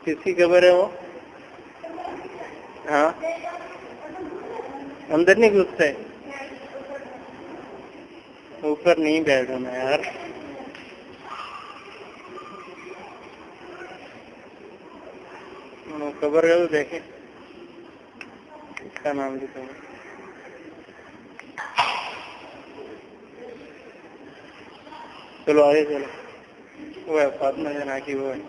किसकी खबर है वो? हाँ, अंदर नहीं घुसते, ऊपर नहीं बैठना यार। खबर है तो देखे, इसका नाम लिखा है। चलो आगे चलो, वो है फातिमा जना की, वो है।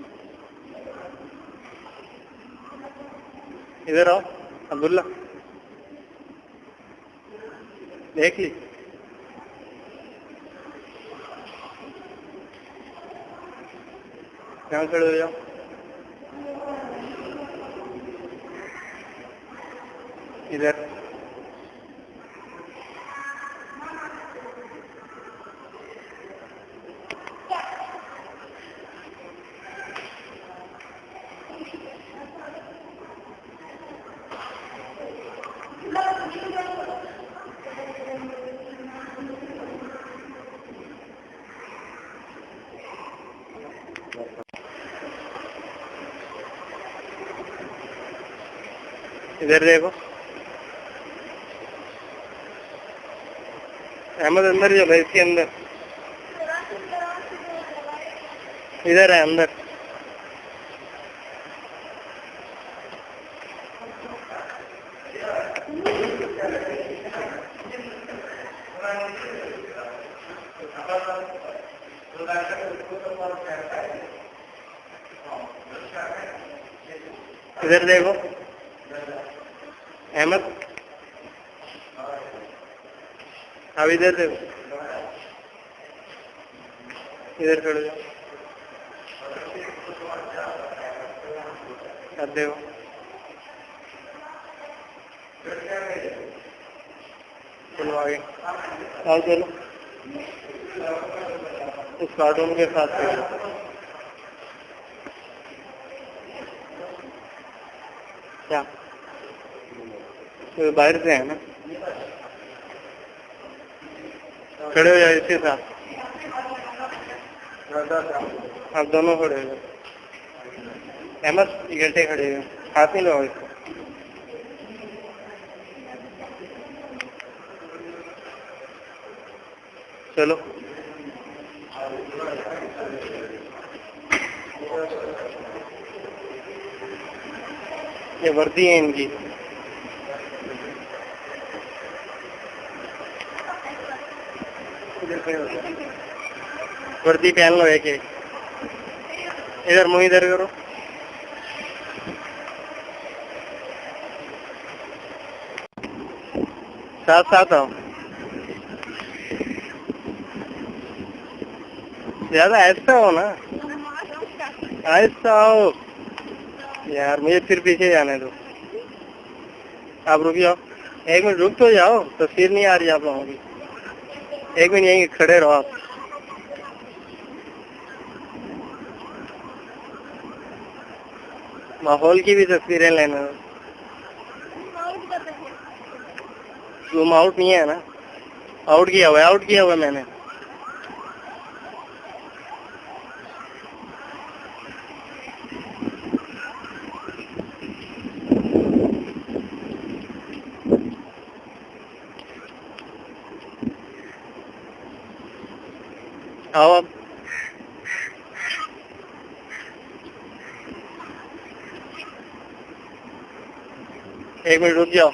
इधर आओ अब्दुल्ला, देख ली? यहाँ खड़े हो जाओ। इधर इधर देखो, अहमद अंदर चलो, इसके अंदर, इधर है अंदर। इधर देखो अहमद, अब इधर देखो, इधर खड़े जाओ, अब देखो। चलो आगे, आओ चलो, उस कार्टून के साथ चलो। क्या तो बाहर से है ना, खड़े हो जाओ इसके साथ, आप दोनों खड़े हो जाओ। अहमद इकट्ठे खड़े हो, हाथ नहीं लगाओ इसको। चलो ये वर्दी है इनकी, वर्दी पहन लो एक एक। इधर मुंह इधर करो, साथ साथ आओ, ज्यादा ऐसा हो ना, ऐसा आओ यार, मुझे फिर पीछे जाने दो। आप रुक जाओ, एक मिनट रुक तो जाओ, तस्वीर नहीं आ रही आप लोगों की। एक मिनट यहीं खड़े रहो आप। माहौल की भी तस्वीरें लेना, जूम आउट नहीं है ना, आउट किया हुआ मैंने। आओ अब, एक मिनट रुक जाओ।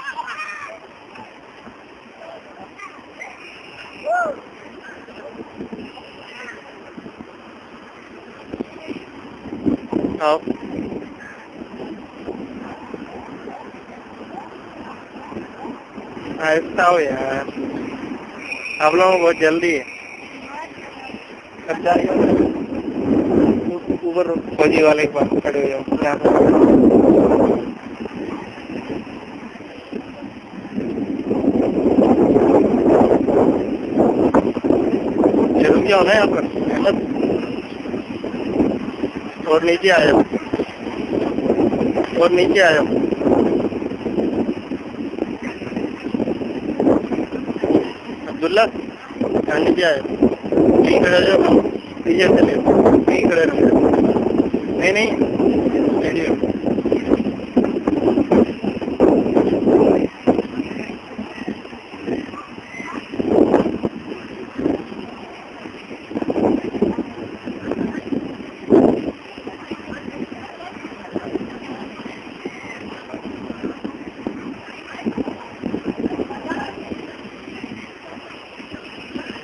आओ ऐसा हो यार, आप लोगों को बहुत जल्दी है। ऊपर फौजी वाले के पास खड़े हो जाओ, यहाँ रुक जाओ ना यहाँ पर, और नीचे आ जाओ, और नीचे आ जाओ। अब्दुल्ला यहाँ नीचे आए, यहीं खड़े हो जाओ, पीछे चले, यहीं खड़े रहो। नहीं नहीं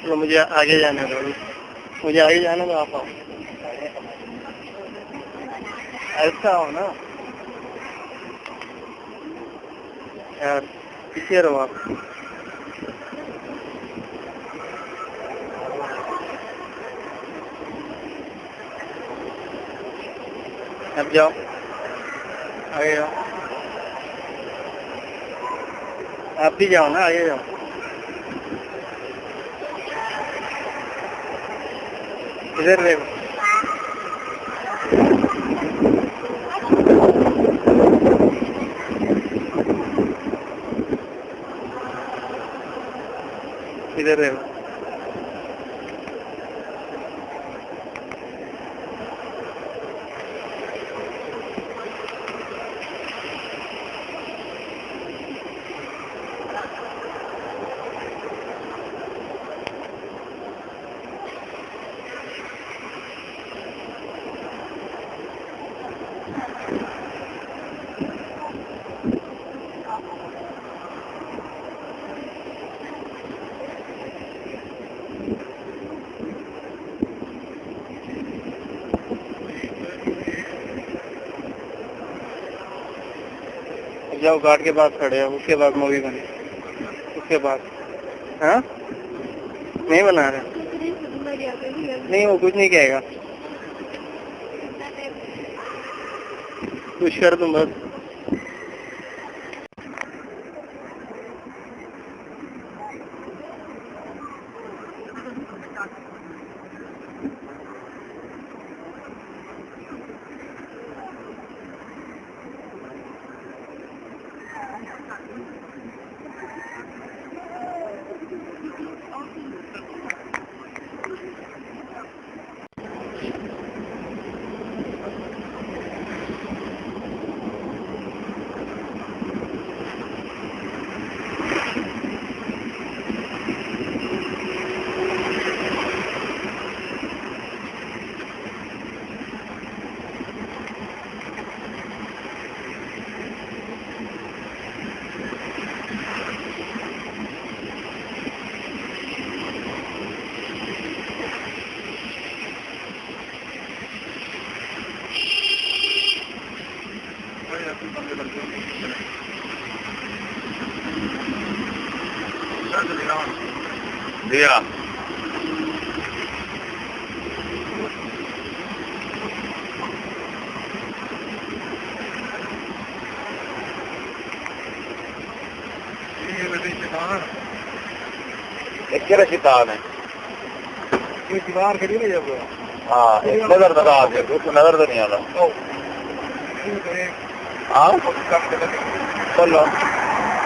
तो मुझे आगे जाना है, मुझे आगे जाना तो आप आओ, ऐसा हो ना यार, पीछे रहो आप। अब जाओ, आगे जाओ, आप भी जाओ ना, आगे जाओ। इधर देखो, इधर देखो। जाओ, गार्ड के पास खड़े हो, उसके बाद मूवी बने, उसके बाद। हाँ नहीं बना रहे, नहीं वो कुछ नहीं कहेगा, कुछ कर दूं बस। दिया एक किताब है, दीवार खड़ी नहीं जब। हाँ नजर तो आ गया, कुछ नजर तो नहीं आ रहा। हाँ चलो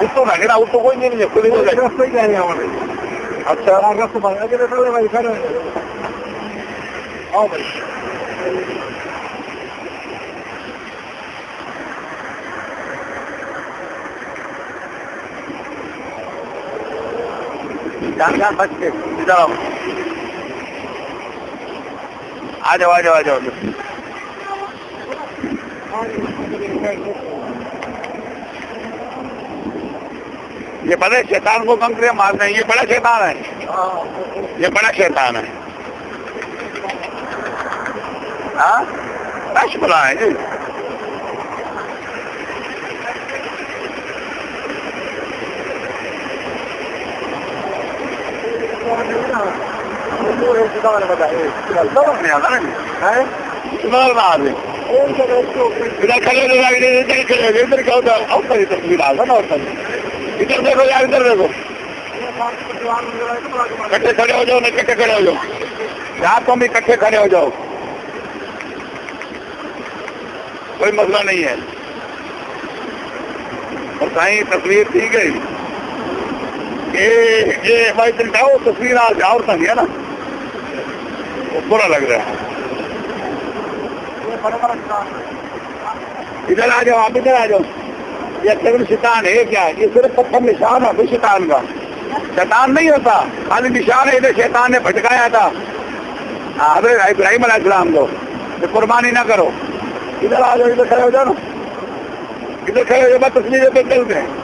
उठो ना, गिरा उठो, कोई नहीं है, खुद ही जाएंगे हमारे। अच्छा भाई खड़े आओ भाई, जान बच के जाओ, आ जाओ आ जाओ आ जाओ। ये बड़े शैतान को कंकरे मारना है, ये बड़ा शैतान है, ये बड़ा शैतान है। हाँ रश बुला है जी। नहीं आता ना इधर खड़े इधर खड़े इधर क्या होता है, और सारी तस्वीर आ ना, और सारी इधर देखो यार, इधर देखो, इकट्ठे खड़े हो जाओ ना, इकट्ठे खड़े हो जाओ यार, तुम भी इकट्ठे खड़े हो जाओ, कोई मसला नहीं है। और साईं तस्वीर थी गई। ये भाई दिखाओ तस्वीर आज और तंग है ना, वो बुरा लग रहा है। इधर आ जाओ, आप इधर आ जाओ। ये केवल शैतान है क्या? ये सिर्फ पत्थर निशान है शैतान का, शैतान नहीं होता, खाली निशान है। इधर शैतान ने भटकाया था हज़रत इब्राहिम अलैहिस्सलाम को, तो कुर्बानी ना करो। इधर आ जाओ, इधर खड़े हो जाओ ना, इधर खड़े हो जाओ, बस तस्वीर पे चलते हैं।